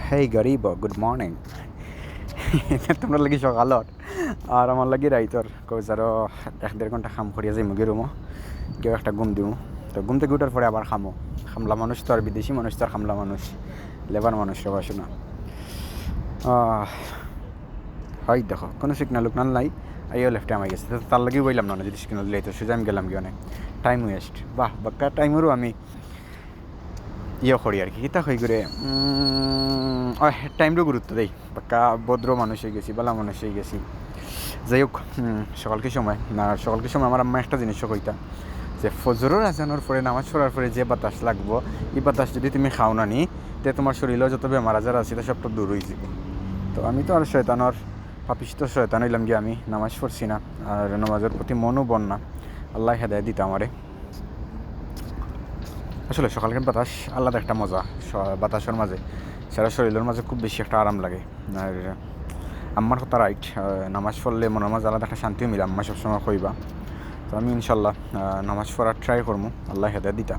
হেই গরিব good morning. তোমরা লাগি সকালত আর আমার লাগি রাইতর কইস আরও 1-1.5 ঘন্টা খাম করিয়া যাই মুগি রুমো কেউ একটা ঘুম দিও। তো ঘুম থেকে উঠার পরে আবার খামো। খামলা মানুষ তো আর বিদেশি মানুষ তো আর খামলা মানুষ লেবার মানুষ পড়াশোনা হয় দেখো কোনো সিগনাল উকনাল নাই। আইও লেফটে আমায় গেছে তো তার লাগেও বললাম না যদি সিগনাল দিলে তো সোজা আমি গেলাম কি অনেক টাইম ওয়েস্ট। বাহ বাক্কা টাইমেরও আমি ইয়ে করি আর কি কিতা হয়ে করে টাইমটাও গুরুত্ব দেই। বাক্কা ভদ্র মানুষ হয়ে গেছি বালা মানুষ হয়ে গেছি। যাই হোক সকালকে সময় আমার আম্মা একটা জিনিসও কইতা যে ফজরের আজানোর পরে নামাজ পড়ার পরে যে বাতাস লাগবো এই বাতাস যদি তুমি খাও না নি তে তোমার শরীরেও যত বেমার আজার আছে তা সবটা দূর হয়ে যাবে। তো আমি তো আর শয়তানোর পাপিষ্ট শয়তান হইলাম গিয়ে আমি নামাজ পড়ছি না আর নামাজের প্রতি মনও বন না। আল্লাহ হেদায়েত দিত আমারে। আসলে সকালকার বাতাস আলাদা একটা মজা। বাতাসের মাঝে সারা শরীরের মাঝে খুব বেশি একটা আরাম লাগে। আর আম্মার কথা রাইট, নামাজ পড়লে মনের মাঝে আলাদা একটা শান্তিও মিলে আম্মা সবসময় কইবা। তো আমি ইনশাল্লাহ নামাজ পড়ার ট্রাই করবো। আল্লাহ হেদায়েত দিতা।